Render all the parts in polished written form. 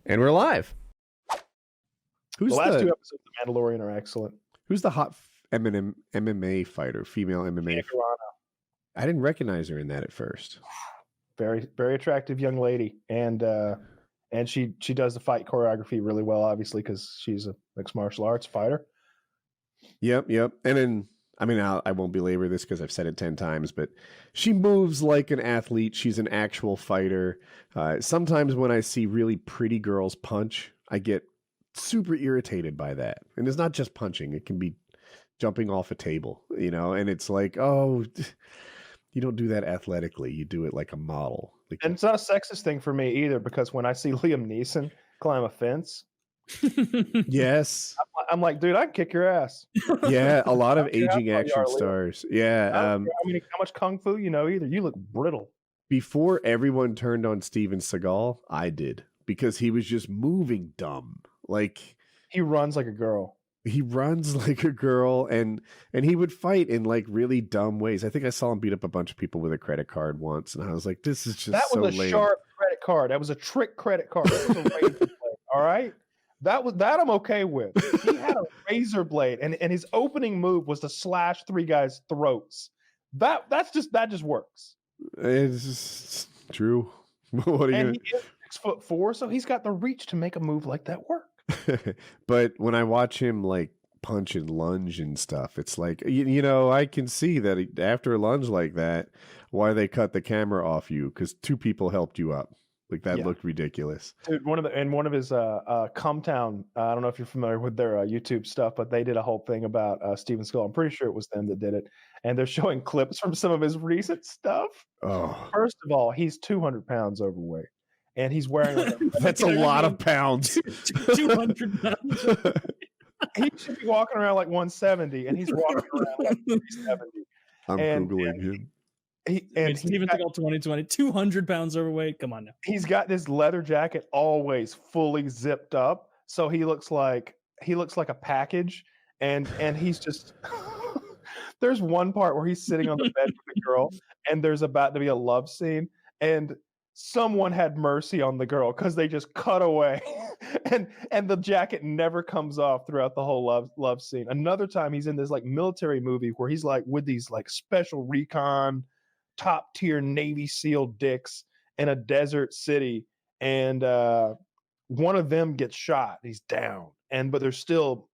And we're live. The last 2 episodes of The Mandalorian are excellent. Who's the hot MMA fighter, female MMA? I didn't recognize her in that at first. Very, very attractive young lady, and she does the fight choreography really well, obviously, because she's a mixed martial arts fighter. Yep. And then, I mean, I won't belabor this because I've said it 10 times, but she moves like an athlete. She's an actual fighter. Sometimes when I see really pretty girls punch, I get super irritated by that. And it's not just punching. It can be jumping off a table, and it's like, oh, you don't do that athletically. You do it like a model. And it's not a sexist thing for me either, because when I see Liam Neeson climb a fence, yes, I'm like, dude, I can kick your ass. Yeah, a lot of aging action stars. Yeah. How much kung fu you know either. You look brittle. Before everyone turned on Steven Seagal, I did, because he was just moving dumb. Like, he runs like a girl. He runs like a girl, and he would fight in like really dumb ways. I think I saw him beat up a bunch of people with a credit card once, and I was like, "This is just that was so a lame." Sharp credit card. That was a trick credit card. That was a razor blade. All right, that I'm okay with. He had a razor blade, and his opening move was to slash 3 guys' throats. That just works. It's just true. What are and he is 6'4", so he's got the reach to make a move like that work. But when I watch him like punch and lunge and stuff, it's like, I can see that after a lunge like that, why they cut the camera off you, because 2 people helped you up. Like, that looked ridiculous. Dude, one of his Cumtown, I don't know if you're familiar with their YouTube stuff, but they did a whole thing about Steven Seagal. I'm pretty sure it was them that did it, and they're showing clips from some of his recent stuff. Oh, first of all, he's 200 pounds overweight. And he's wearing like that's a lot of pounds. 200 pounds. He should be walking around like 170, and he's walking around like 370. I'm Googling him. Steven Seagal 2020, 200 pounds overweight. Come on now. He's got this leather jacket always fully zipped up, so he looks like a package, and he's just. There's one part where he's sitting on the bed with a girl, and there's about to be a love scene, and someone had mercy on the girl because they just cut away and the jacket never comes off throughout the whole love scene. Another time he's in this like military movie where he's like with these like special recon top tier Navy SEAL dicks in a desert city, and one of them gets shot. He's down, but there's still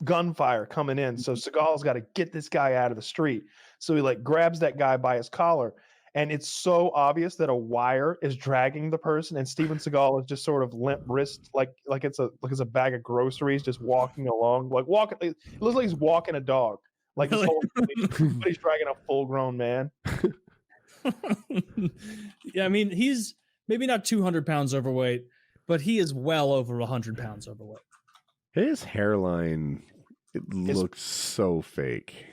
gunfire coming in. So Seagal's got to get this guy out of the street. So he like grabs that guy by his collar. And it's so obvious that a wire is dragging the person, and Steven Seagal is just sort of limp wrist, like it's a bag of groceries, just walking along, like walking. It looks like he's walking a dog, like but he's dragging a full-grown man. Yeah, I mean, he's maybe not 200 pounds overweight, but he is well over 100 pounds overweight. His hairline, looks so fake.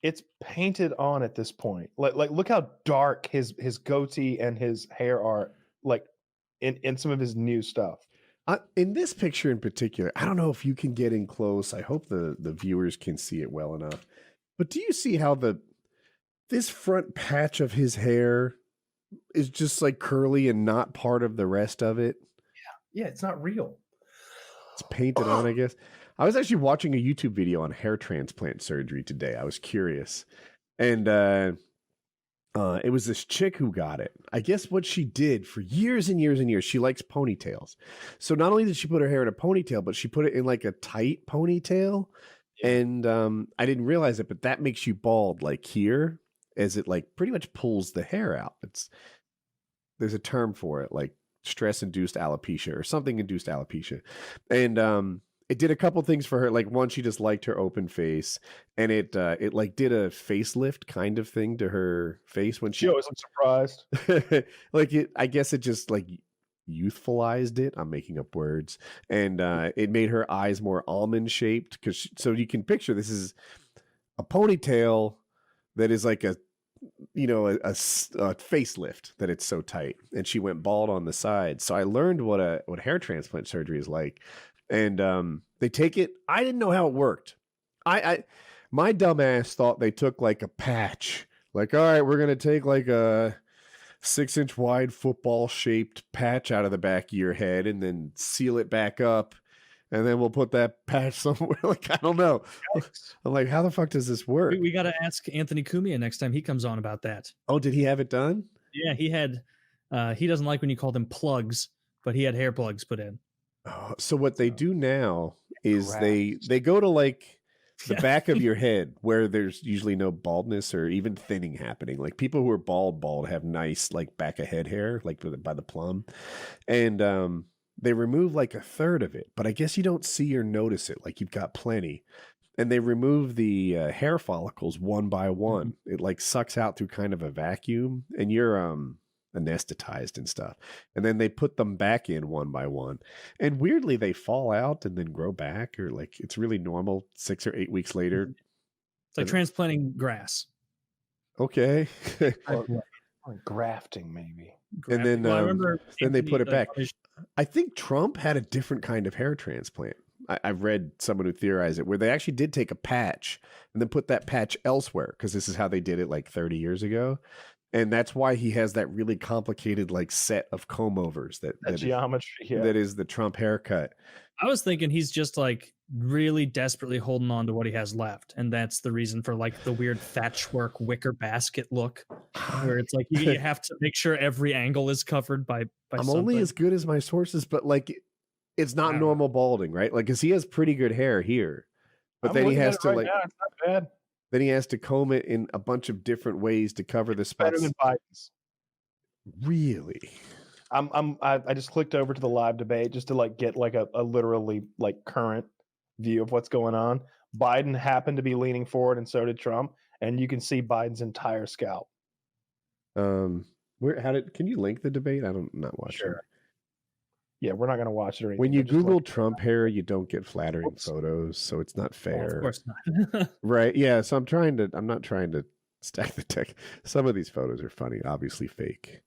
It's painted on at this point. Like look how dark his goatee and his hair are, like in some of his new stuff. In this picture in particular, I don't know if you can get in close. I hope the viewers can see it well enough. But do you see how this front patch of his hair is just like curly and not part of the rest of it? Yeah, it's not real. It's painted on, I guess. I was actually watching a YouTube video on hair transplant surgery today. I was curious. And it was this chick who got it. I guess what she did for years and years and years, she likes ponytails. So not only did she put her hair in a ponytail, but she put it in like a tight ponytail. Yeah. And I didn't realize it, but that makes you bald like here, as it like pretty much pulls the hair out. There's a term for it, like stress-induced alopecia or something induced alopecia. And it did a couple things for her. Like, one, she just liked her open face, and it like did a facelift kind of thing to her face when she always looks surprised. I guess it just like youthfulized it. I'm making up words, and it made her eyes more almond shaped. So you can picture this is a ponytail that is like a facelift, that it's so tight, and she went bald on the side. So I learned what hair transplant surgery is like. And they take it. I didn't know how it worked. My dumb ass thought they took like a patch. Like, all right, we're going to take like a 6-inch wide football shaped patch out of the back of your head and then seal it back up. And then we'll put that patch somewhere. Like, I don't know. I'm like, how the fuck does this work? We got to ask Anthony Cumia next time he comes on about that. Oh, did he have it done? Yeah, he had. He doesn't like when you call them plugs, but he had hair plugs put in. Oh, so what they do now is they go to like the back of your head where there's usually no baldness or even thinning happening. Like people who are bald have nice like back of head hair, like by the plum. And they remove like a third of it, but I guess you don't see or notice it. Like you've got plenty. And they remove the hair follicles one by one. Mm-hmm. It like sucks out through kind of a vacuum, and you're anesthetized and stuff. And then they put them back in one by one. And weirdly, they fall out and then grow back, or like it's really normal 6 or 8 weeks later. It's like transplanting grass. Okay. or grafting, maybe. And then, well, I remember then they put it back. I think Trump had a different kind of hair transplant. I've read someone who theorized it, where they actually did take a patch and then put that patch elsewhere, because this is how they did it like 30 years ago. And that's why he has that really complicated like set of comb overs that geometry. That is the Trump haircut. I was thinking he's just like really desperately holding on to what he has left, and that's the reason for like the weird thatchwork wicker basket look, where it's like you have to make sure every angle is covered by I'm something. only as good as my sources, but like it's not normal balding, right? Like, because he has pretty good hair here, but then he has to like. Now. It's not bad. Then he has to comb it in a bunch of different ways to cover the spots. Better than Biden's. Really? I just clicked over to the live debate just to like get like a literally like current view of what's going on. Biden happened to be leaning forward, and so did Trump, and you can see Biden's entire scalp. Can you link the debate? I'm not watching. Sure. Yeah, we're not going to watch it or anything. When you Google Trump hair, you don't get flattering photos, so it's not fair. Of course not. Right? Yeah. So I'm not trying to stack the deck. Some of these photos are funny, obviously fake.